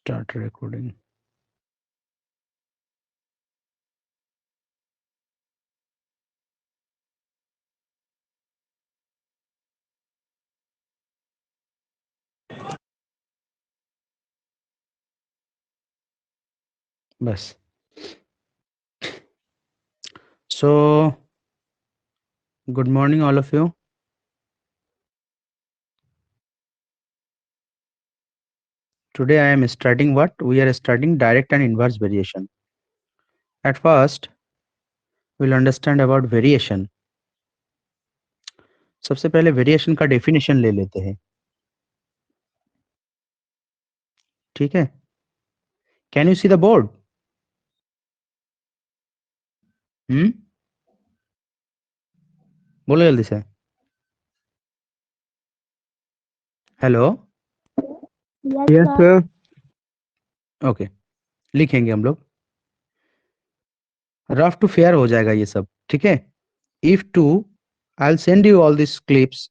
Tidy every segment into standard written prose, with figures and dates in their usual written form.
Start recording. बस। So good morning all of you. Today I am starting what? We are starting direct and inverse variation. At first, we'll understand about variation. सबसे पहले variation का definition ले लेते हैं, ठीक है? Can you see the board? बोलो जल्दी से। हेलो। Yes sir. ओके, लिखेंगे हम लोग। रफ टू फेयर हो जाएगा ये सब, ठीक है? If two, I will send you all this clips.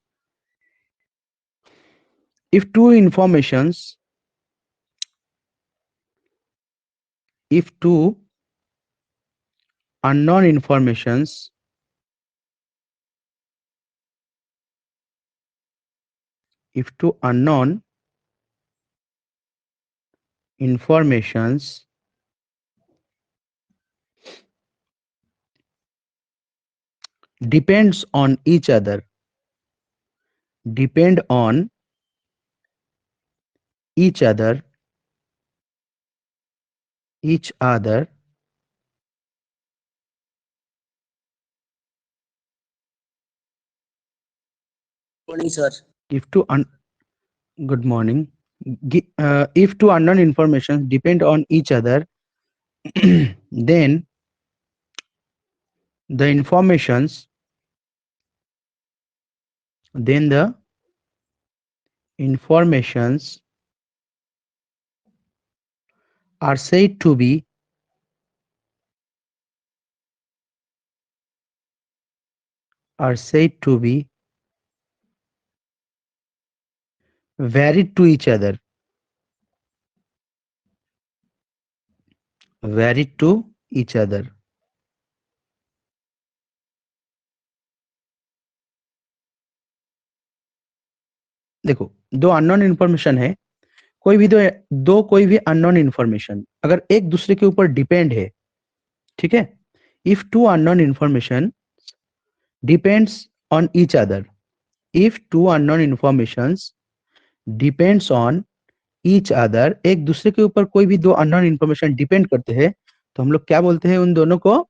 if two informations if two unknown informations if two unknown informations depends on each other depend on each other morning sir. if two good morning. If two unknown informations depend on each other then the informations then the informations are said to be varied to each other varied to each other देखो, दो unknown information है, कोई भी दो कोई भी unknown information अगर एक दूसरे के ऊपर डिपेंड है, ठीक है? If two unknown information depends on each other if two unknown informations depends on each other, एक दूसरे के ऊपर कोई भी दो अननोन इन्फॉर्मेशन डिपेंड करते हैं, तो हम लोग क्या बोलते हैं उन दोनों को?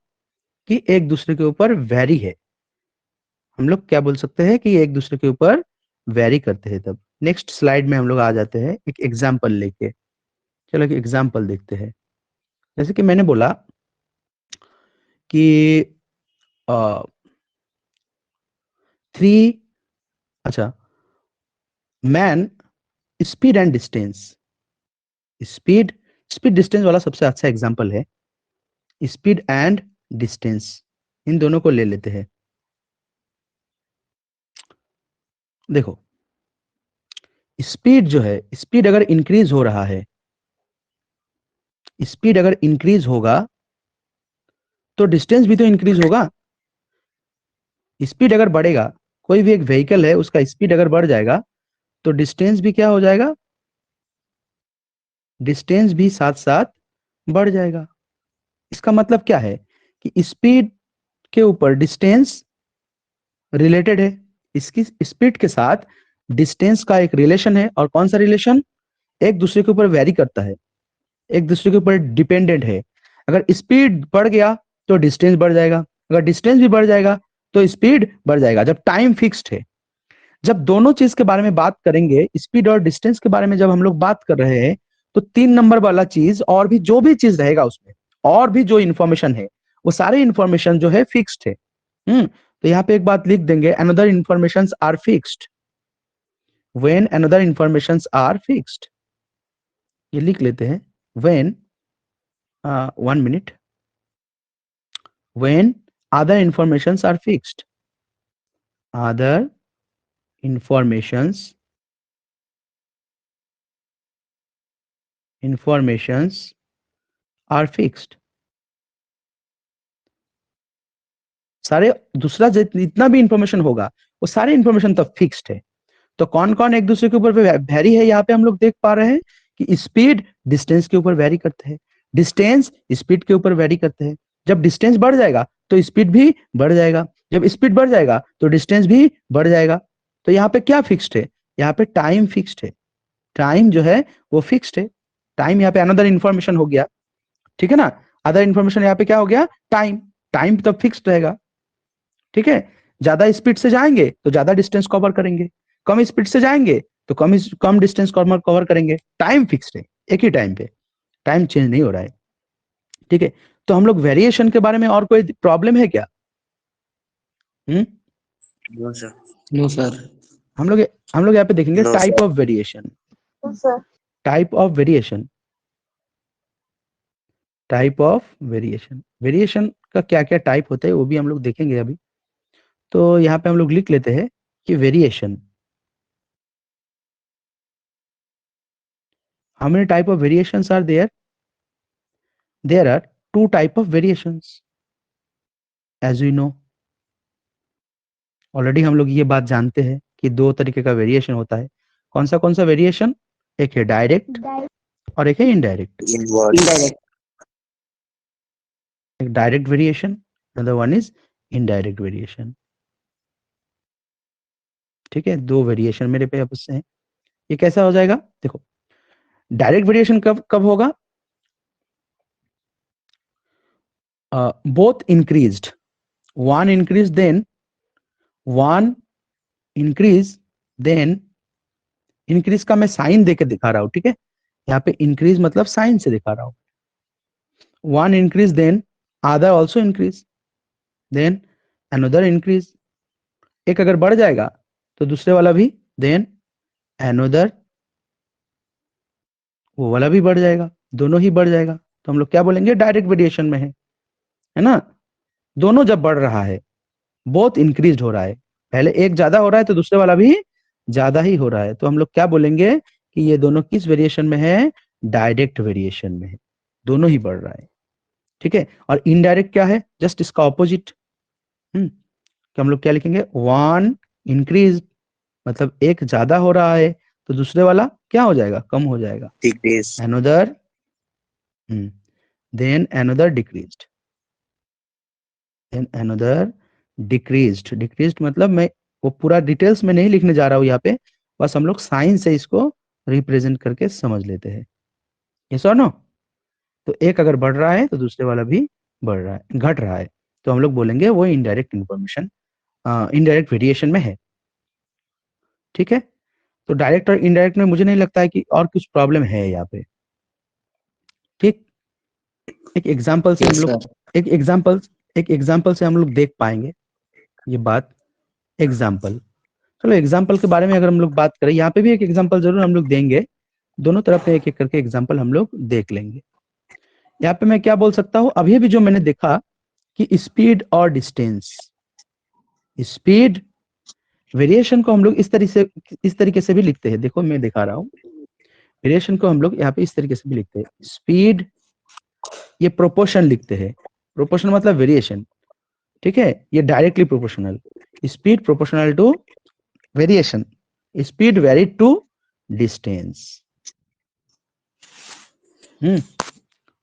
कि एक दूसरे के ऊपर वेरी है। हम लोग क्या बोल सकते हैं? कि एक दूसरे के ऊपर वेरी करते हैं। तब नेक्स्ट स्लाइड में हम लोग आ जाते हैं एक एग्जाम्पल लेके। चलो एक एग्जाम्पल देखते हैं। जैसे कि मैंने बोला कि थ्री, अच्छा, man speed and distance, speed speed distance वाला सबसे अच्छा एग्जाम्पल है। स्पीड एंड डिस्टेंस, इन दोनों को ले लेते हैं। देखो, स्पीड जो है, स्पीड अगर इंक्रीज हो रहा है, स्पीड अगर इंक्रीज होगा तो डिस्टेंस भी तो इंक्रीज होगा। स्पीड अगर बढ़ेगा, कोई भी एक व्हीकल है उसका स्पीड अगर बढ़ जाएगा तो डिस्टेंस भी क्या हो जाएगा? डिस्टेंस भी साथ साथ बढ़ जाएगा। इसका मतलब क्या है? कि स्पीड के ऊपर डिस्टेंस रिलेटेड है, इसकी स्पीड के साथ डिस्टेंस का एक रिलेशन है। और कौन सा रिलेशन? एक दूसरे के ऊपर वेरी करता है, एक दूसरे के ऊपर डिपेंडेंट है। अगर स्पीड बढ़ गया तो डिस्टेंस बढ़ जाएगा, अगर डिस्टेंस भी बढ़ जाएगा तो स्पीड बढ़ जाएगा। जब टाइम फिक्स्ड है, जब दोनों चीज के बारे में बात करेंगे, स्पीड और डिस्टेंस के बारे में जब हम लोग बात कर रहे हैं, तो 3 नंबर वाला चीज और भी जो भी चीज रहेगा उसमें, और भी जो इंफॉर्मेशन है, वो सारे इंफॉर्मेशन जो है फिक्स्ड है। तो यहाँ पे एक बात लिख देंगे, another information are fixed. When another information are fixed, ये लिख लेते हैं। When 1 minute, when other informations are fixed, other informations informations are fixed. सारे दूसरा जितना भी इंफॉर्मेशन होगा वो सारे इंफॉर्मेशन तो फिक्स्ड है। तो कौन कौन एक दूसरे के ऊपर वेरी है, यहाँ पे हम लोग देख पा रहे हैं कि स्पीड डिस्टेंस के ऊपर वेरी करते हैं, डिस्टेंस स्पीड के ऊपर वेरी करते हैं। जब डिस्टेंस बढ़ जाएगा तो स्पीड भी बढ़ जाएगा, जब स्पीड बढ़ जाएगा तो डिस्टेंस भी बढ़ जाएगा। तो यहाँ पे क्या फिक्स्ड है, यहाँ पे टाइम फिक्स्ड है, टाइम जो है वो फिक्स्ड है। टाइम यहाँ पे अनदर इंफॉर्मेशन हो गया, ठीक है ना, अदर इंफॉर्मेशन यहाँ पे क्या हो गया, टाइम। टाइम तो फिक्स्ड रहेगा, ठीक है। ज्यादा स्पीड से जाएंगे तो ज्यादा डिस्टेंस कवर करेंगे, कम स्पीड से जाएंगे तो कम डिस्टेंस कवर करेंगे। टाइम फिक्स्ड है, एक ही टाइम पे, टाइम चेंज नहीं हो रहा है, ठीक है। तो हम लोग वेरिएशन के बारे में और कोई प्रॉब्लम है क्या? No sir. No sir. हम लोग यहाँ पे देखेंगे No, type sir. Of variation, sir type of variation, type of variation. Variation का क्या क्या टाइप होते हैं वो भी हम लोग देखेंगे अभी। तो यहाँ पे हम लोग लिख लेते हैं कि variation, how many type of variations are there? There are two type of variations, as we know. Already हम लोग ये बात जानते हैं कि दो तरीके का वेरिएशन होता है। कौन सा वेरिएशन? एक है डायरेक्ट और एक है इनडायरेक्ट। Indirect. एक direct variation, another one is indirect variation, ठीक है। दो वेरिएशन मेरे पे आपस से हैं। ये कैसा हो जाएगा, देखो डायरेक्ट वेरिएशन कब होगा? Both increased, one increase then increase का मैं साइन देके दिखा रहा हूं, ठीक है। यहाँ पे इंक्रीज मतलब साइन से दिखा रहा हूं। One increase then other also increase, then another increase. एक अगर बढ़ जाएगा तो दूसरे वाला भी, देन अनदर, वो वाला भी बढ़ जाएगा, दोनों ही बढ़ जाएगा। तो हम लोग क्या बोलेंगे, डायरेक्ट वेरिएशन में है ना। दोनों जब बढ़ रहा है, बहुत इंक्रीज हो रहा है, पहले एक ज्यादा हो रहा है तो दूसरे वाला भी ज्यादा ही हो रहा है, तो हम लोग क्या बोलेंगे कि ये दोनों किस वेरिएशन में है, डायरेक्ट वेरिएशन में है, दोनों ही बढ़ रहा है, ठीक है। और इनडायरेक्ट क्या है, जस्ट इसका ऑपोजिट। तो हम लोग क्या लिखेंगे, वन इंक्रीज मतलब एक ज्यादा हो रहा है तो दूसरे वाला क्या हो जाएगा, कम हो जाएगा। Decrease. Another, then another decreased, then another decreased. Decreased मतलब मैं वो पूरा डिटेल्स में नहीं लिखने जा रहा हूँ यहाँ पे, बस हम लोग साइन से इसको रिप्रेजेंट करके समझ लेते हैं, यस और नो। तो एक अगर बढ़ रहा है तो दूसरे वाला भी बढ़ रहा है, घट रहा है, तो हम लोग बोलेंगे वो इनडायरेक्ट इंफॉर्मेशन, इनडायरेक्ट वेरिएशन में है, ठीक है। तो डायरेक्ट और इनडायरेक्ट में मुझे नहीं लगता है कि और कुछ प्रॉब्लम है यहाँ पे, ठीक। एक एग्जाम्पल से Yes, हम लोग sir. एक एग्जाम्पल से हम लोग देख पाएंगे ये बात। एग्जाम्पल, चलो एग्जाम्पल के बारे में अगर हम लोग बात करें, यहाँ पे भी एक एग्जाम्पल जरूर हम लोग देंगे, दोनों तरफ पे एक एक करके एग्जाम्पल हम लोग देख लेंगे। यहाँ पे मैं क्या बोल सकता हूँ, अभी भी जो मैंने देखा कि स्पीड और डिस्टेंस, स्पीड वेरिएशन को हम लोग इस तरीके से भी लिखते हैं। देखो मैं दिखा रहा हूँ, वेरिएशन को हम लोग यहाँ पे इस तरीके से भी लिखते हैं। स्पीड, ये प्रोपोर्शन लिखते हैं, प्रोपोर्शन मतलब वेरिएशन, ठीक है। ये directly proportional, speed proportional to variation, speed varied to distance.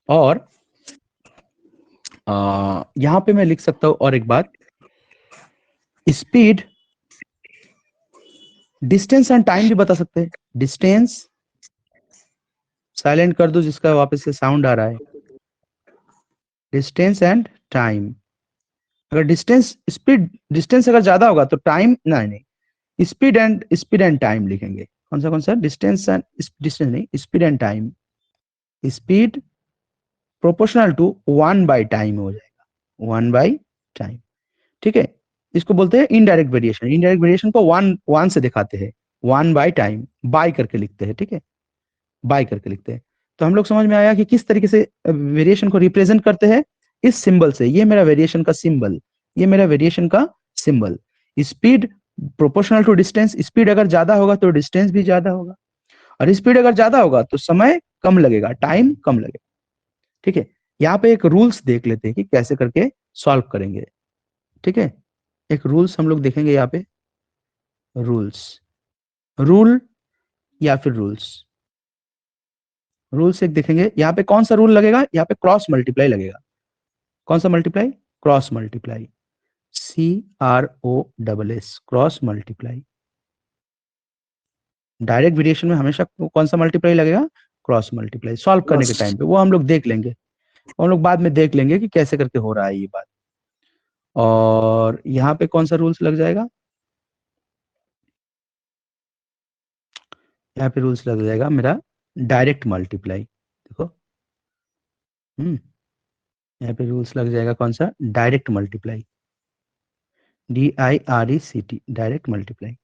और यहां पे मैं लिख सकता हूं और एक बात, स्पीड डिस्टेंस एंड टाइम भी बता सकते हैं। डिस्टेंस, साइलेंट कर दो जिसका वापस से साउंड आ रहा है, डिस्टेंस एंड टाइम। अगर डिस्टेंस, स्पीड डिस्टेंस अगर ज्यादा होगा तो टाइम, नहीं स्पीड एंड टाइम लिखेंगे। कौन सा डिस्टेंस एंड डिस्टेंस नहीं, speed and time. Speed proportional to 1/टाइम हो जाएगा, 1/टाइम, ठीक है। इसको बोलते हैं इनडायरेक्ट वेरिएशन। इनडायरेक्ट वेरिएशन को वन से दिखाते हैं, 1/टाइम, बाय करके लिखते हैं, ठीक है, बाय करके लिखते हैं। तो हम लोग समझ में आया कि किस तरीके से वेरिएशन को रिप्रेजेंट करते हैं, इस सिंबल से। ये मेरा वेरिएशन का सिंबल, ये मेरा वेरिएशन का symbol. Speed proportional to distance, speed अगर ज्यादा होगा तो डिस्टेंस भी ज्यादा होगा, और स्पीड अगर ज्यादा होगा तो समय कम लगेगा, टाइम कम लगेगा। ठीक है, यहाँ पे एक रूल्स देख लेते हैं कि कैसे करके सॉल्व करेंगे। ठीक है, एक रूल्स हम लोग देखेंगे यहाँ पे, रूल्स, रूल या फिर रूल्स एक देखेंगे। यहाँ पे कौन सा रूल लगेगा, यहाँ पे क्रॉस मल्टीप्लाई लगेगा। कौन सा multiply, cross multiply, CROSS, cross multiply. Direct variation में हमेशा कौन सा मल्टीप्लाई लगेगा, क्रॉस मल्टीप्लाई। सॉल्व करने के टाइम पे वो हम लोग देख लेंगे, हम लोग बाद में देख लेंगे कि कैसे करके हो रहा है ये बात। और यहाँ पे कौन सा रूल्स लग जाएगा, यहाँ पे रूल्स लग जाएगा मेरा डायरेक्ट मल्टीप्लाई। देखो, यहाँ पे रूल्स लग जाएगा कौन सा, direct multiply, DIRECT, direct multiply.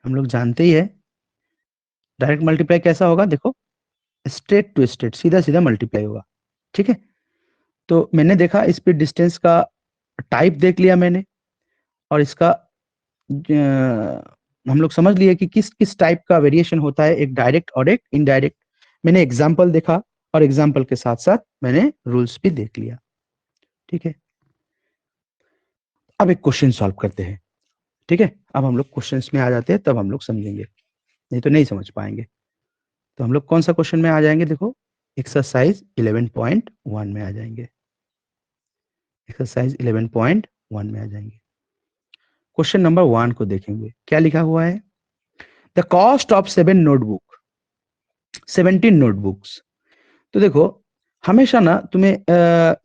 हम लोग जानते ही है डायरेक्ट मल्टीप्लाई कैसा होगा। देखो, स्ट्रेट टू स्ट्रेट, सीधा सीधा मल्टीप्लाई होगा। ठीक है, तो मैंने देखा स्पीड डिस्टेंस का टाइप देख लिया मैंने, और इसका हम लोग समझ लिए कि किस किस टाइप का वेरिएशन होता है, एक डायरेक्ट और एक इनडायरेक्ट। मैंने एग्जाम्पल देखा और एग्जाम्पल के साथ साथ मैंने रूल्स भी देख लिया। ठीक है, अब एक क्वेश्चन सॉल्व करते हैं। ठीक है, अब हम लोग क्वेश्चंस में आ जाते हैं, तब हम लोग समझेंगे, नहीं तो नहीं समझ पाएंगे। तो हम लोग कौन सा क्वेश्चन में आ जाएंगे, देखो एक्सरसाइज 11.1 में आ जाएंगे, एक्सरसाइज 11.1 में आ जाएंगे। क्वेश्चन नंबर 1 को देखेंगे, क्या लिखा हुआ है, द कॉस्ट ऑफ 17 नोटबुक्स। तो देखो, हमेशा ना तुम्हें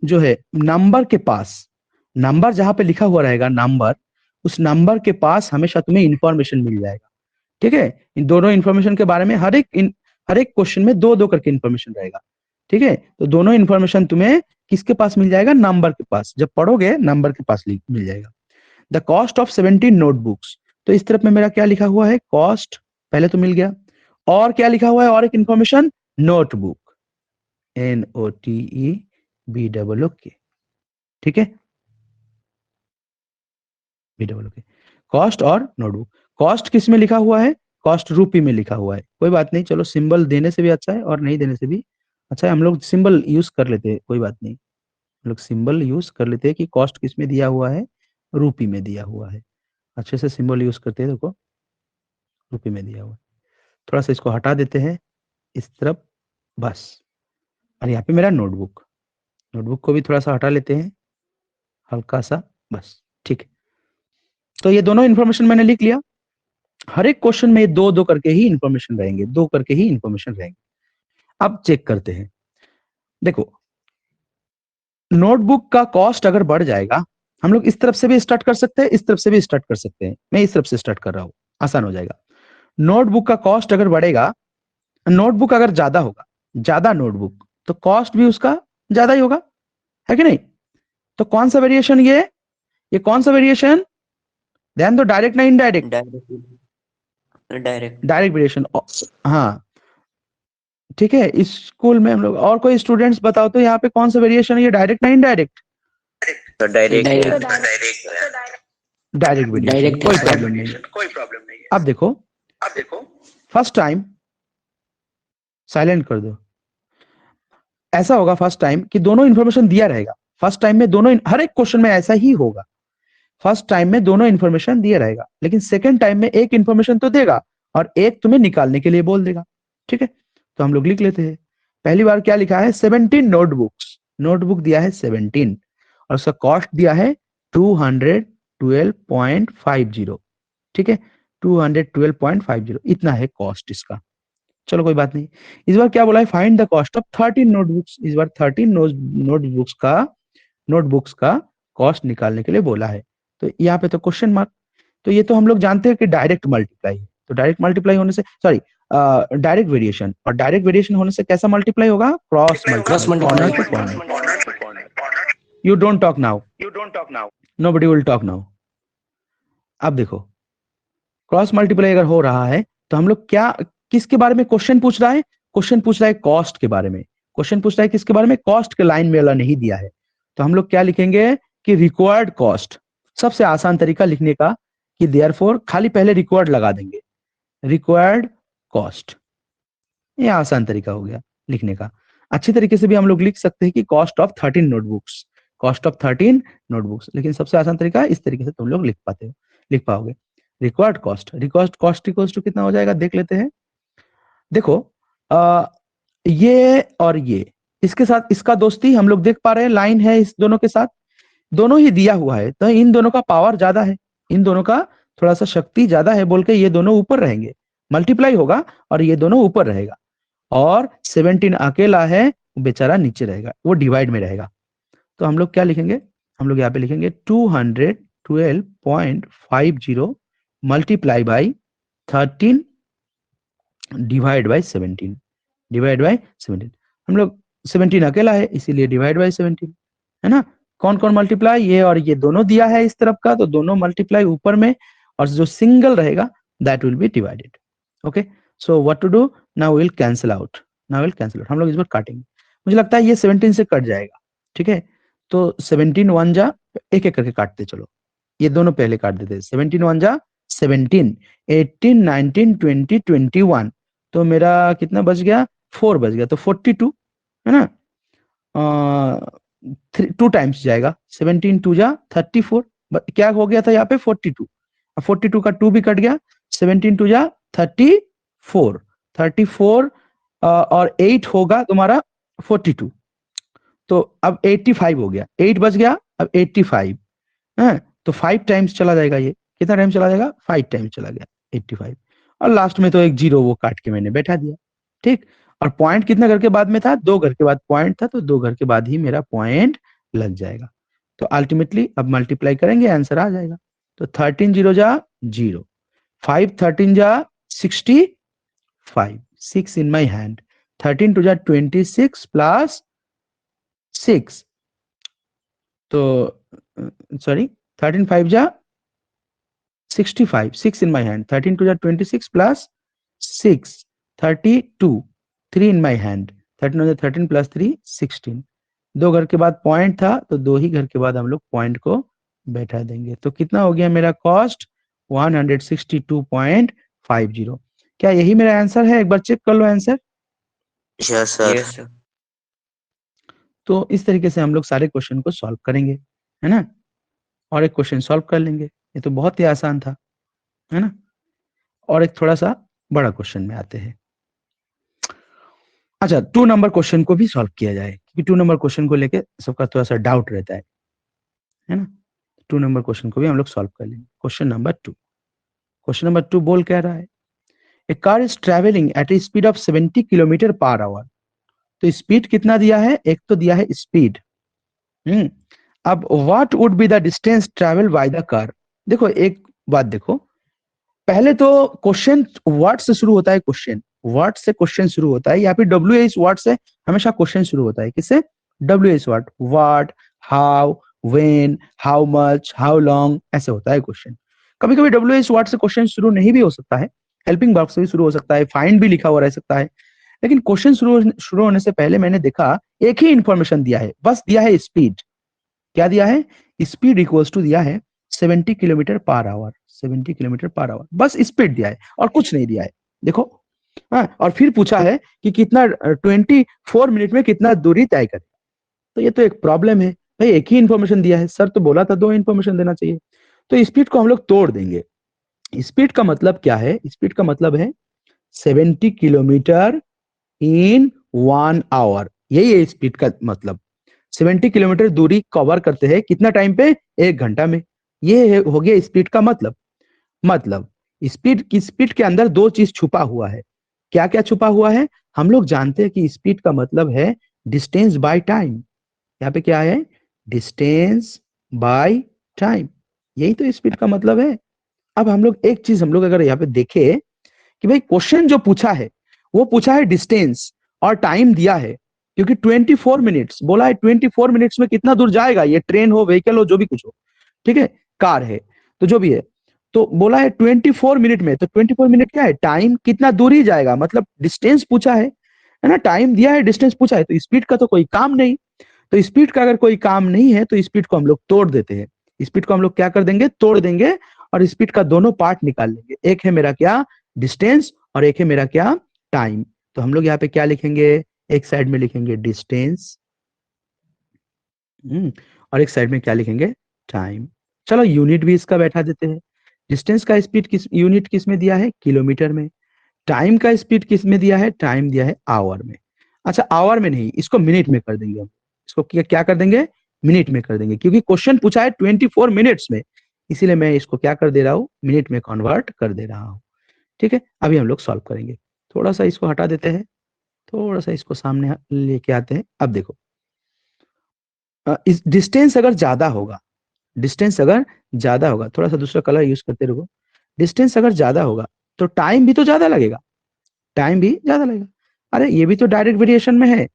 जो है नंबर के पास, नंबर जहां पे लिखा हुआ रहेगा नंबर, उस नंबर के पास हमेशा तुम्हें इंफॉर्मेशन मिल जाएगा। ठीक है, इन दोनों इंफॉर्मेशन के बारे में हर एक क्वेश्चन में दो दो करके इंफॉर्मेशन रहेगा। ठीक है, तो दोनों इंफॉर्मेशन तुम्हें किसके पास मिल जाएगा, नंबर के पास। जब पढ़ोगे नंबर के पास मिल जाएगा। द कॉस्ट ऑफ 17 नोटबुक्स, तो इस तरफ में मेरा क्या लिखा हुआ है, कॉस्ट पहले तो मिल गया, और क्या लिखा हुआ है, और एक इंफॉर्मेशन, नोटबुक, NOTEBOOK। ठीक है, BOOK, कॉस्ट और नोटबुक। कॉस्ट किस में लिखा हुआ है, कॉस्ट रूपी में लिखा हुआ है। कोई बात नहीं, चलो सिंबल देने से भी अच्छा है और नहीं देने से भी अच्छा है, हम लोग सिंबल यूज कर लेते हैं, कोई बात नहीं, हम लोग सिंबल यूज कर लेते हैं कि कॉस्ट किस में दिया हुआ है, रूपी में दिया हुआ है। अच्छे से सिंबल यूज करते हैं, देखो रूपी में दिया हुआ है। थोड़ा सा इसको हटा देते हैं इस तरफ, बस। और यहाँ पे मेरा नोटबुक, नोटबुक को भी थोड़ा सा हटा लेते हैं, हल्का सा, बस। ठीक है, तो ये दोनों इन्फॉर्मेशन मैंने लिख लिया। हर एक क्वेश्चन में दो दो करके ही इंफॉर्मेशन रहेंगे, दो करके ही इंफॉर्मेशन रहेंगे। अब चेक करते हैं, देखो नोटबुक का कॉस्ट अगर बढ़ जाएगा, हम लोग इस तरफ से भी स्टार्ट कर सकते हैं, इस तरफ से भी स्टार्ट कर सकते हैं। मैं इस तरफ से स्टार्ट कर रहा हूं, आसान हो जाएगा। नोटबुक का कॉस्ट अगर बढ़ेगा, नोटबुक अगर ज्यादा होगा, ज्यादा नोटबुक, तो कॉस्ट भी उसका ज्यादा ही होगा, है कि नहीं। तो कौन सा वेरिएशन, ये कौन सा वेरिएशन, ध्यान दो, डायरेक्ट ना इनडायरेक्ट, डायरेक्ट डायरेक्ट वेरिएशन। हाँ ठीक है, इस स्कूल में हम लोग, और कोई स्टूडेंट्स बताओ तो यहाँ पे कौन सा वेरिएशन है, ये डायरेक्ट ना इनडायरेक्ट, तो डायरेक्ट डायरेक्ट वेरिएशन, कोई प्रॉब्लम नहीं है। अब देखो फर्स्ट टाइम, साइलेंट कर दो, ऐसा होगा फर्स्ट टाइम कि दोनों इंफॉर्मेशन दिया रहेगा। फर्स्ट टाइम में दोनों, हर एक क्वेश्चन में ऐसा ही होगा, फर्स्ट टाइम में दोनों इंफॉर्मेशन दिया रहेगा, लेकिन सेकंड टाइम में एक इंफॉर्मेशन तो देगा और एक तुम्हें निकालने के लिए बोल देगा। ठीक है, तो हम लोग लिख लेते हैं। पहली बार क्या लिखा है, 17 नोटबुक्स, नोटबुक दिया है 17 और उसका कॉस्ट दिया है 212.50। ठीक है, 212.50 इतना है कॉस्ट इसका। चलो कोई बात नहीं। इस बार क्या बोला है, find the cost of 13 notebooks. इस बार 13 नोटबुक्स का कॉस्ट निकालने के लिए बोला है। तो यहाँ पे तो क्वेश्चन मार्क। तो ये तो हम लोग जानते हैं कि डायरेक्ट मल्टीप्लाई है, तो डायरेक्ट मल्टीप्लाई होने से, सॉरी डायरेक्ट वेरिएशन, और डायरेक्ट वेरिएशन होने से कैसा मल्टीप्लाई होगा, cross multiply. You don't talk now, nobody will talk now. अब देखो, क्रॉस मल्टीप्लाई अगर हो रहा है तो हम लोग क्या, किसके बारे में क्वेश्चन पूछ रहा है, क्वेश्चन पूछ रहा है कॉस्ट के बारे में। क्वेश्चन पूछ रहा है किसके बारे में, कॉस्ट के लाइन में वाला नहीं दिया है, तो हम लोग क्या लिखेंगे कि रिक्वायर्ड कॉस्ट। सबसे आसान तरीका लिखने का कि देयरफॉर, खाली पहले रिक्वायर्ड लगा देंगे, रिक्वायर्ड कॉस्ट। ये आसान तरीका हो गया लिखने का। अच्छी तरीके से भी हम लोग लिख सकते हैं कि cost of 13 notebooks, cost of 13 notebooks, लेकिन सबसे आसान तरीका इस तरीके से तुम लोग लिख पाओगे। Required cost cost equals to कितना हो जाएगा देख लेते हैं। देखो आ, ये और ये, इसके साथ इसका दोस्ती हम लोग देख पा रहे हैं, लाइन है इस दोनों के साथ, दोनों ही दिया हुआ है, तो इन दोनों का पावर ज्यादा है, इन दोनों का थोड़ा सा शक्ति ज्यादा है बोल के ये दोनों ऊपर रहेंगे, मल्टीप्लाई होगा और ये दोनों ऊपर रहेगा, और 17 अकेला है बेचारा नीचे रहेगा, वो डिवाइड में रहेगा। तो हम लोग क्या लिखेंगे, हम लोग यहाँ पे लिखेंगे 212.50 multiply by 13 divide by 17, divide by 17। हम लोग 17 अकेला है इसीलिए डिवाइड बाई 17, है ना। कौन कौन मल्टीप्लाई, ये और ये दोनों दिया है इस तरफ का, तो दोनों मल्टीप्लाई ऊपर में, और जो सिंगल रहेगा that will be divided. Okay, so what to do, now will cancel out, now will cancel out, हम लोग इस बार काटेंगे। मुझे लगता है ये 17 से कट जाएगा, ठीक है। तो 17 वन जा, एक एक करके काटते चलो, ये दोनों पहले काट देते हैं। 17 वन जा 17, 18 19 20 21, तो मेरा कितना बच गया, 4 बच गया, तो 42, है ना। 2 टाइम्स जाएगा, 17 टू जा 34, क्या हो गया था यहाँ पे 42, 42 का 2 भी कट गया, 17 टू जा 34, 34 और 8 होगा तुम्हारा 42, तो अब 85 हो गया, 8 बच गया, अब 85 है, तो 5 टाइम्स चला जाएगा, ये कितना टाइम चला जाएगा, 5 टाइम्स चला गया 85, और लास्ट में तो एक जीरो वो काट के मैंने बैठा दिया, ठीक। और पॉइंट कितना घर के बाद में था, 2 घर के बाद पॉइंट था, तो 2 घर के बाद ही मेरा पॉइंट लग जाएगा। तो अल्टीमेटली अब मल्टीप्लाई करेंगे आंसर आ जाएगा। तो 13 जीरो जा 0, 5 13 जा 65, 6 इन माई हैंड, 13 टू जा 26 प्लस 6, तो सॉरी 13 5 जा 65, 6 in my hand, 13 to the 26 plus 6, 32, 3 in my hand, 13 to the 13 plus 3 16, 2 घर के बाद पॉइंट था, तो 2 ही घर के बाद हम लोग पॉइंट को बैठा देंगे। तो कितना हो गया मेरा कॉस्ट 162.50। क्या यही मेरा आंसर है, एक बार चेक कर लो answer. Yes sir. Yes sir. तो इस तरीके से हम लोग सारे क्वेश्चन को सॉल्व करेंगे, है ना, और एक क्वेश्चन सॉल्व कर लेंगे, ये तो बहुत ही आसान था, है ना। और एक थोड़ा सा बड़ा क्वेश्चन में आते हैं। अच्छा, 2 नंबर क्वेश्चन को भी सॉल्व किया जाए, क्योंकि 2 नंबर क्वेश्चन को लेके सबका थोड़ा सा डाउट रहता है ना। 2 नंबर क्वेश्चन को भी हम लोग सॉल्व कर लेंगे। क्वेश्चन नंबर 2, क्वेश्चन नंबर 2 बोल कह रहा है, a car is travelling at a speed of 70 kilometre per hour. तो स्पीड कितना दिया है, एक तो दिया है स्पीड, अब what would be the distance travel by the car. देखो एक बात देखो, पहले तो क्वेश्चन वर्ड से शुरू होता है, क्वेश्चन वर्ड से क्वेश्चन शुरू होता है, या फिर WH वर्ड से हमेशा क्वेश्चन शुरू होता है। किससे, WH word, what, how, when, how much, how long, ऐसे होता है क्वेश्चन। कभी कभी WH वर्ड से क्वेश्चन शुरू नहीं भी हो सकता है, हेल्पिंग वर्ब से भी शुरू हो सकता है, फाइंड भी लिखा हुआ रह सकता है, लेकिन क्वेश्चन शुरू होने से पहले मैंने देखा एक ही इंफॉर्मेशन दिया है, बस दिया है स्पीड। क्या दिया है, स्पीड इक्वल्स टू दिया है 70 kilometre per our, 70 kilometre per our, बस स्पीड दिया है और कुछ नहीं दिया है। देखो, हाँ, और फिर पूछा है कि कितना 24 मिनट में कितना दूरी तय करे। तो ये तो एक प्रॉब्लम है भाई, एक ही इंफॉर्मेशन दिया है, सर तो बोला था 2 इंफॉर्मेशन देना चाहिए। तो स्पीड को हम लोग तोड़ देंगे। स्पीड का मतलब क्या है, स्पीड का मतलब है 70 किलोमीटर इन 1 आवर, यही है स्पीड का मतलब। 70 किलोमीटर दूरी कवर करते हैं कितना टाइम पे, 1 घंटा में। ये हो गया स्पीड का मतलब स्पीड के अंदर 2 चीज छुपा हुआ है। क्या क्या छुपा हुआ है, हम लोग जानते हैं कि स्पीड का मतलब है डिस्टेंस बाय टाइम। यहाँ पे क्या है, डिस्टेंस बाय टाइम, यही तो स्पीड का मतलब है। अब हम लोग एक चीज हम लोग अगर यहाँ पे देखे कि भाई क्वेश्चन जो पूछा है वो पूछा है डिस्टेंस और टाइम दिया है, क्योंकि 24 मिनट्स बोला है, 24 मिनट्स में कितना दूर जाएगा, ये ट्रेन हो, व्हीकल हो, जो भी कुछ हो, ठीक है, कार है, तो जो भी है, तो बोला है 24 मिनट में। तो 24 मिनट क्या है, टाइम कितना दूर ही जाएगा, मतलब डिस्टेंस पूछा है ना, टाइम दिया है, डिस्टेंस पूछा है, तो स्पीड का तो कोई काम नहीं। तो स्पीड का अगर कोई काम नहीं है तो स्पीड को हम लोग तोड़ देते हैं। स्पीड को हम लोग क्या कर देंगे, तोड़ देंगे, और स्पीड का दोनों पार्ट निकाल लेंगे। एक है मेरा क्या, डिस्टेंस, और एक है मेरा क्या, टाइम। तो हम लोग यहाँ पे क्या लिखेंगे, एक साइड में लिखेंगे डिस्टेंस और एक साइड में क्या लिखेंगे, टाइम। चलो यूनिट भी इसका बैठा देते हैं। डिस्टेंस का स्पीड किस यूनिट किस में दिया है, किलोमीटर में। टाइम का स्पीड किस में दिया है, टाइम दिया है आवर में। अच्छा आवर में नहीं, इसको मिनट में कर देंगे हम। इसको क्या कर देंगे, मिनट में कर देंगे, क्योंकि क्वेश्चन पूछा है 24 मिनट्स में, इसीलिए मैं इसको क्या कर दे रहा हूँ, मिनट में कन्वर्ट कर दे रहा हूँ। ठीक है, अभी हम लोग सॉल्व करेंगे। थोड़ा सा इसको हटा देते हैं, थोड़ा सा इसको सामने लेके आते हैं। अब देखो इस डिस्टेंस अगर ज्यादा होगा, डिस्टेंस अगर ज्यादा होगा, थोड़ा सा दूसरा कलर यूज करते रहो। डिस्टेंस अगर ज्यादा होगा तो टाइम भी तो ज्यादा लगेगा, टाइम भी ज्यादा लगेगा। अरे ये भी तो डायरेक्ट वेरिएशन में है।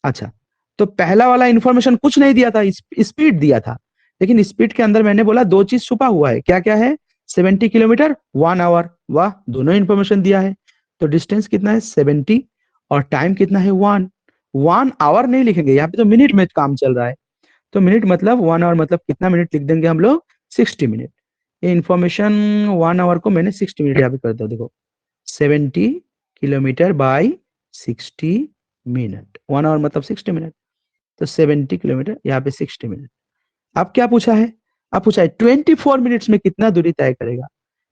अच्छा, तो पहला वाला इंफॉर्मेशन कुछ नहीं दिया था, स्पीड दिया था, लेकिन स्पीड के अंदर मैंने बोला दो चीज छुपा हुआ है, क्या क्या है, 70 किलोमीटर 1 आवर। वाह, दोनों इंफॉर्मेशन दिया है। तो डिस्टेंस कितना है 70 और टाइम कितना है 1 आवर नहीं लिखेंगे, यहाँ पे तो मिनट में काम चल रहा है। तो मिनट मतलब 1 आवर मतलब कितना मिनट लिख देंगे हम लोग, 60 मिनट। ये इंफॉर्मेशन 1 आवर को मैंने 60 मिनट यहाँ पे कर दिया। देखो 70 किलोमीटर बाई 60 मिनट, 1 आवर मतलब 60 मिनट, तो 70 किलोमीटर यहाँ पे 60 मिनट। अब क्या पूछा है, अब पूछा है 24 मिनट्स में कितना दूरी तय करेगा।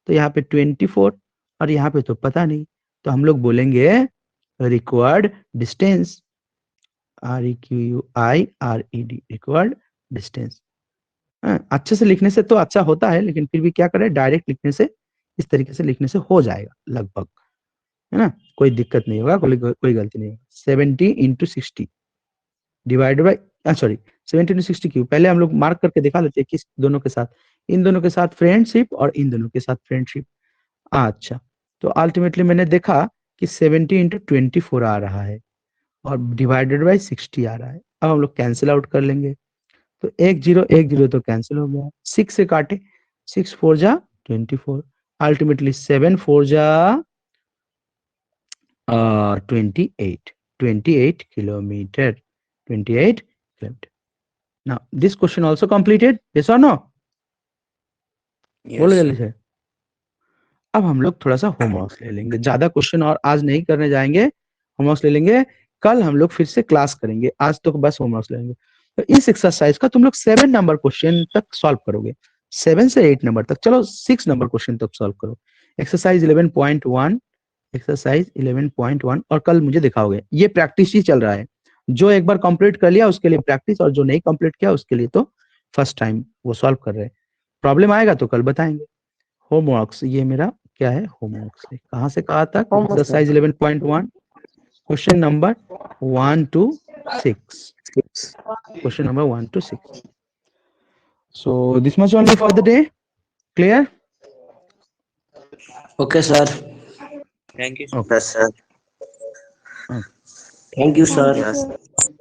तो यहाँ पे 24 और यहाँ पे तो पता नहीं, तो हम लोग बोलेंगे required distance, REQUIRED, required distance. अच्छे से लिखने से तो अच्छा होता है, लेकिन फिर भी क्या करें, डायरेक्ट लिखने से, इस तरीके से लिखने से हो जाएगा लगभग, है ना, कोई दिक्कत नहीं होगा, कोई गलती नहीं होगा। 70 into 60 divided by, sorry 70 into 60 क्यों, पहले हम लोग मार्क करके दिखा लेते हैं किस दोनों के साथ, इन दोनों के साथ फ्रेंडशिप और इन दोनों के साथ फ्रेंडशिप। अच्छा, तो अल्टीमेटली मैंने देखा कि 70 इंटू 24 आ रहा है और डिवाइडेड बाई 60 आ रहा है। अब हम लोग कैंसिल आउट कर लेंगे, तो 1 0 तो कैंसिल हो गया, 6 से काटे, 6 4 जा 24, अल्टीमेटली 7 4 जा 28 kilometer, 28 kilometer. Now this question also completed, yes or no? बोलो Yes. जल्दी से। अब हम लोग थोड़ा सा होमवर्क ले लेंगे, ज्यादा क्वेश्चन और आज नहीं करने जाएंगे, होमवर्क ले लेंगे, कल हम लोग फिर से क्लास करेंगे, आज तो बस होमवर्क लेंगे। तो इस एक्सरसाइज का तुम लोग 7 नंबर क्वेश्चन तक सॉल्व करोगे, 7 से 8 नंबर तक, चलो 6 नंबर क्वेश्चन तक सॉल्व करो। एक्सरसाइज 11.1, एक्सरसाइज 11.1, और कल मुझे दिखाओगे। ये प्रैक्टिस ही चल रहा है, जो एक बार कंप्लीट कर लिया उसके लिए प्रैक्टिस, और जो नहीं कंप्लीट किया उसके लिए तो फर्स्ट टाइम वो सॉल्व कर रहे हैं। प्रॉब्लम आएगा तो कल बताएंगे। होमवर्क्स, ये मेरा क्या है, होमवर्क्स कहाँ से कहा तक, exercise 11.1 question number 1 to 6, question number 1 to 6। So this much only for the day, clear? Okay, sir. Thank you. Okay. Yes, sir. Thank you, sir. Yes.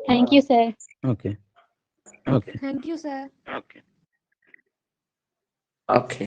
Thank you, sir. Okay. Okay. Thank you, sir. Okay. Okay.